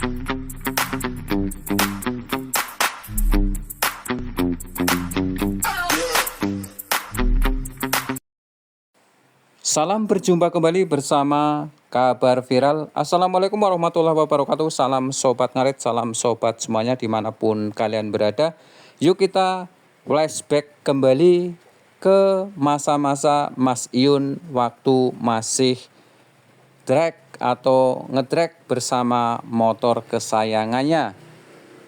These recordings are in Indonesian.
Salam berjumpa kembali bersama Kabar Viral. Assalamualaikum warahmatullahi wabarakatuh. Salam Sobat Ngarit, salam Sobat semuanya dimanapun kalian berada. Yuk kita flashback kembali ke masa-masa Mas Iyun waktu masih drag atau ngedrag bersama motor kesayangannya.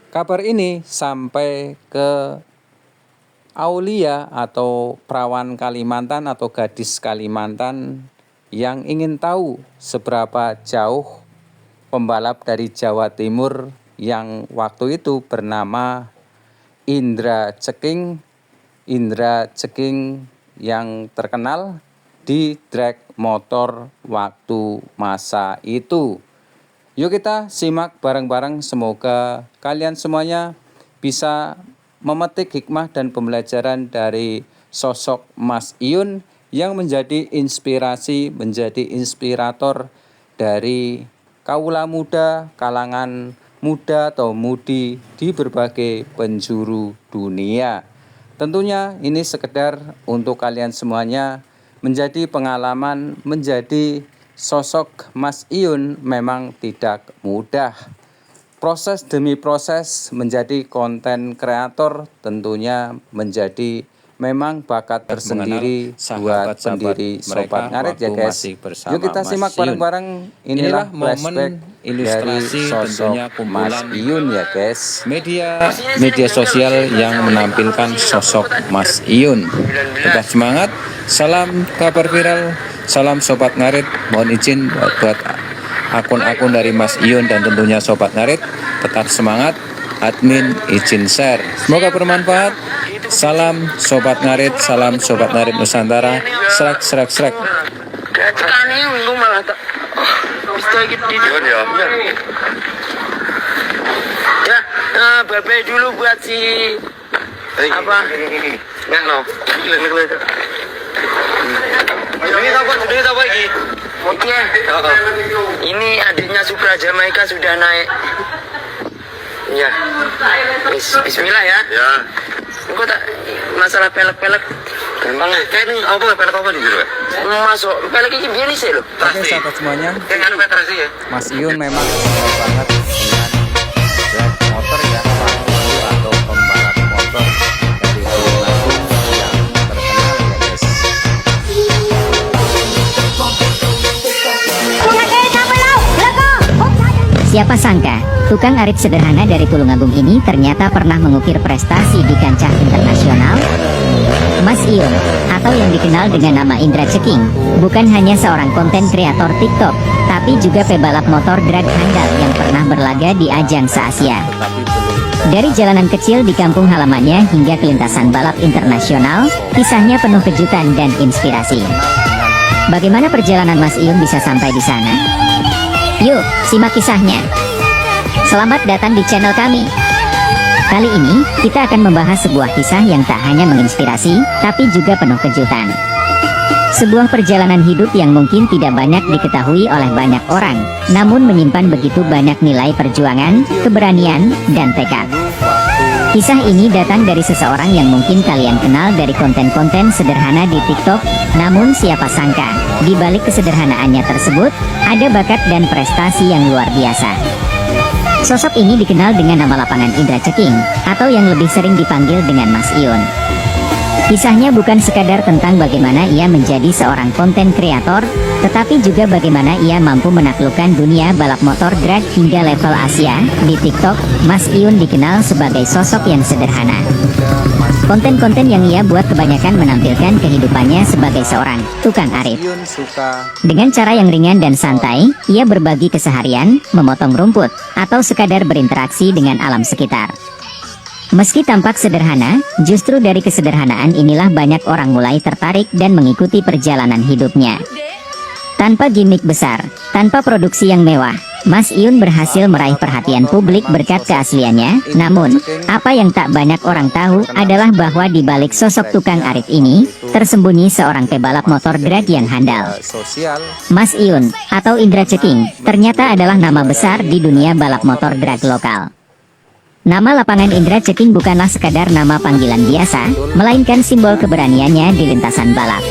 Kabar ini sampai ke Aulia atau perawan Kalimantan atau gadis Kalimantan yang ingin tahu seberapa jauh pembalap dari Jawa Timur yang waktu itu bernama Indra Ceking yang terkenal di drag motor waktu masa itu. Yuk kita simak bareng-bareng, semoga kalian semuanya bisa memetik hikmah dan pembelajaran dari sosok Mas Iyun yang menjadi inspirasi, menjadi inspirator dari kaula muda, kalangan muda atau mudi di berbagai penjuru dunia. Tentunya ini sekedar untuk kalian semuanya menjadi pengalaman, menjadi sosok Mas Iyun memang tidak mudah. Proses demi proses menjadi konten kreator tentunya menjadi memang bakat tersendiri buat pendiri Sobat Ngarit ya guys. Yuk kita simak bareng-bareng, inilah momen ilustrasi dari sosok Mas Iyun ya guys. Media sosial yang menampilkan sosok Mas Iyun. Tetap semangat, salam Kabar Viral, salam Sobat Ngarit. Mohon izin buat akun-akun dari Mas Iyun dan tentunya Sobat Ngarit, tetap semangat, admin izin share, semoga bermanfaat. Salam Sobat Ngarit, salam Sobat Ngarit Nusantara. Srek. Bye dulu buat si apa? Nggak no. Ini apa lagi? Ini adiknya Supra Jamaika sudah naik. Ya. Bismillah ya. Ya. Engkau tak masalah pelek-pelek. Gampang kan apa pelek apa nih, Bro? Masuk pelek ini biar sih loh. Oke sahabat semuanya. Kan petrasi ya. Mas Iyun memang keren banget dengan drag motor ya, atau pembalap motor dari Tulungagung yang terkenal ya guys. Siapa sangka, tukang arit sederhana dari Tulungagung ini ternyata pernah mengukir prestasi di kancah internasional. Mas Iyun, atau yang dikenal dengan nama Indra Ceking, bukan hanya seorang konten kreator TikTok, tapi juga pebalap motor drag handal yang pernah berlaga di ajang se-Asia. Dari jalanan kecil di kampung halamannya hingga ke lintasan balap internasional, kisahnya penuh kejutan dan inspirasi. Bagaimana perjalanan Mas Iyun bisa sampai di sana? Yuk, simak kisahnya. Selamat datang di channel kami. Kali ini, kita akan membahas sebuah kisah yang tak hanya menginspirasi, tapi juga penuh kejutan. Sebuah perjalanan hidup yang mungkin tidak banyak diketahui oleh banyak orang, namun menyimpan begitu banyak nilai perjuangan, keberanian, dan tekad. Kisah ini datang dari seseorang yang mungkin kalian kenal dari konten-konten sederhana di TikTok, namun siapa sangka, di balik kesederhanaannya tersebut, ada bakat dan prestasi yang luar biasa. Sosok ini dikenal dengan nama lapangan Indra Ceking, atau yang lebih sering dipanggil dengan Mas Iyun. Kisahnya bukan sekadar tentang bagaimana ia menjadi seorang konten kreator, tetapi juga bagaimana ia mampu menaklukkan dunia balap motor drag hingga level Asia. Di TikTok, Mas Iyun dikenal sebagai sosok yang sederhana. Konten-konten yang ia buat kebanyakan menampilkan kehidupannya sebagai seorang tukang arit. Dengan cara yang ringan dan santai, ia berbagi keseharian, memotong rumput, atau sekadar berinteraksi dengan alam sekitar. Meski tampak sederhana, justru dari kesederhanaan inilah banyak orang mulai tertarik dan mengikuti perjalanan hidupnya. Tanpa gimmick besar, tanpa produksi yang mewah, Mas Iun berhasil meraih perhatian publik berkat keasliannya. Namun, apa yang tak banyak orang tahu adalah bahwa di balik sosok tukang arit ini, tersembunyi seorang pebalap motor drag yang handal. Sosial. Mas Iun, atau Indra Ceking, ternyata adalah nama besar di dunia balap motor drag lokal. Nama lapangan Indra Ceking bukanlah sekadar nama panggilan biasa, melainkan simbol keberaniannya di lintasan balap.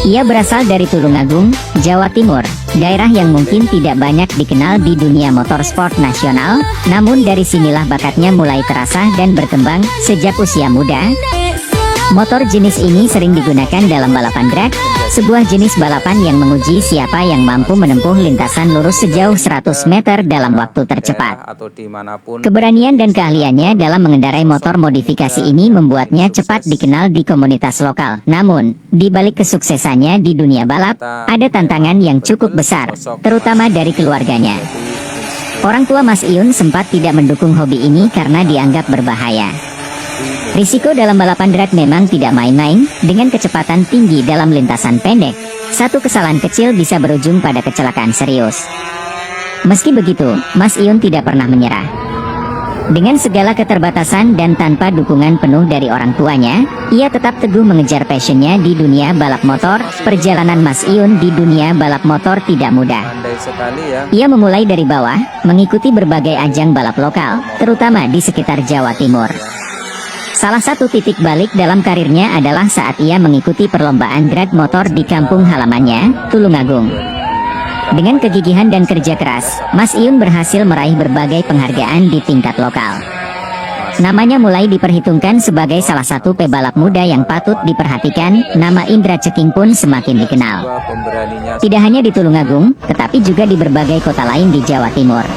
Ia berasal dari Tulungagung, Jawa Timur, daerah yang mungkin tidak banyak dikenal di dunia motorsport nasional, namun dari sinilah bakatnya mulai terasa dan berkembang sejak usia muda. Motor jenis ini sering digunakan dalam balapan drag, sebuah jenis balapan yang menguji siapa yang mampu menempuh lintasan lurus sejauh 100 meter dalam waktu tercepat. Atau dimanapun. Keberanian dan keahliannya dalam mengendarai motor modifikasi ini membuatnya cepat dikenal di komunitas lokal. Namun, di balik kesuksesannya di dunia balap, ada tantangan yang cukup besar, terutama dari keluarganya. Orang tua Mas Iun sempat tidak mendukung hobi ini karena dianggap berbahaya. Risiko dalam balapan drag memang tidak main-main, dengan kecepatan tinggi dalam lintasan pendek. Satu kesalahan kecil bisa berujung pada kecelakaan serius. Meski begitu, Mas Iun tidak pernah menyerah. Dengan segala keterbatasan dan tanpa dukungan penuh dari orang tuanya, ia tetap teguh mengejar passionnya di dunia balap motor. Perjalanan Mas Iun di dunia balap motor tidak mudah. Pandai sekali ya. Ia memulai dari bawah, mengikuti berbagai ajang balap lokal, terutama di sekitar Jawa Timur. Salah satu titik balik dalam karirnya adalah saat ia mengikuti perlombaan drag motor di kampung halamannya, Tulungagung. Dengan kegigihan dan kerja keras, Mas Iun berhasil meraih berbagai penghargaan di tingkat lokal. Namanya mulai diperhitungkan sebagai salah satu pebalap muda yang patut diperhatikan. Nama Indra Ceking pun semakin dikenal. Tidak hanya di Tulungagung, tetapi juga di berbagai kota lain di Jawa Timur.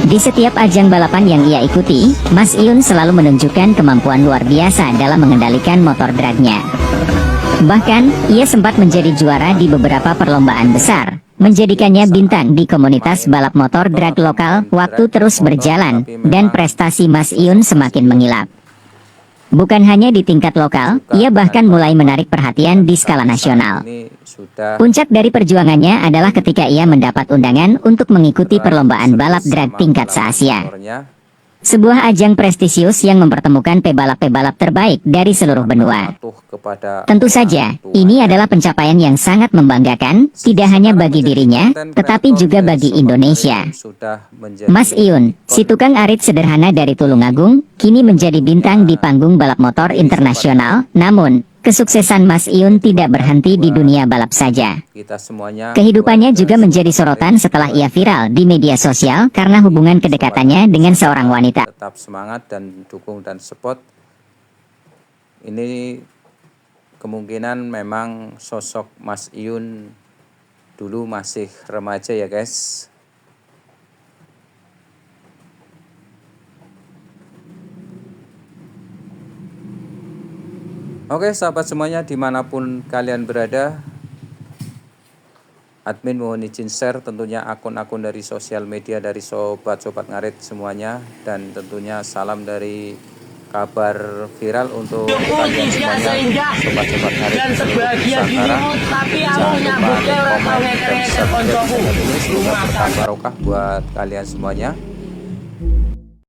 Di setiap ajang balapan yang ia ikuti, Mas Iun selalu menunjukkan kemampuan luar biasa dalam mengendalikan motor dragnya. Bahkan, ia sempat menjadi juara di beberapa perlombaan besar, menjadikannya bintang di komunitas balap motor drag lokal. Waktu terus berjalan, dan prestasi Mas Iun semakin mengilap. Bukan hanya di tingkat lokal, ia bahkan mulai menarik perhatian di skala nasional. Puncak dari perjuangannya adalah ketika ia mendapat undangan untuk mengikuti perlombaan balap drag tingkat se-Asia. Sebuah ajang prestisius yang mempertemukan pebalap-pebalap terbaik dari seluruh benua. Tentu saja, ini adalah pencapaian yang sangat membanggakan, tidak hanya bagi dirinya, tetapi juga bagi Indonesia. Mas Iun, si tukang arit sederhana dari Tulungagung, kini menjadi bintang di panggung balap motor internasional. Namun, kesuksesan Mas Iun tidak berhenti di dunia balap saja. Kehidupannya juga menjadi sorotan setelah ia viral di media sosial karena hubungan kedekatannya dengan seorang wanita. Tetap semangat dan dukung dan support. Ini kemungkinan memang sosok Mas Iun dulu masih remaja ya guys. Oke sahabat semuanya, dimanapun kalian berada, admin mohon izin share tentunya akun-akun dari sosial media dari sobat-sobat ngarit semuanya, dan tentunya salam dari kabar viral untuk kalian semuanya, sobat-sobat ngarit dan sebahagia Nusantara. Jangan lupa komen dan subscribe channel ini, semoga berkah barokah buat kalian semuanya.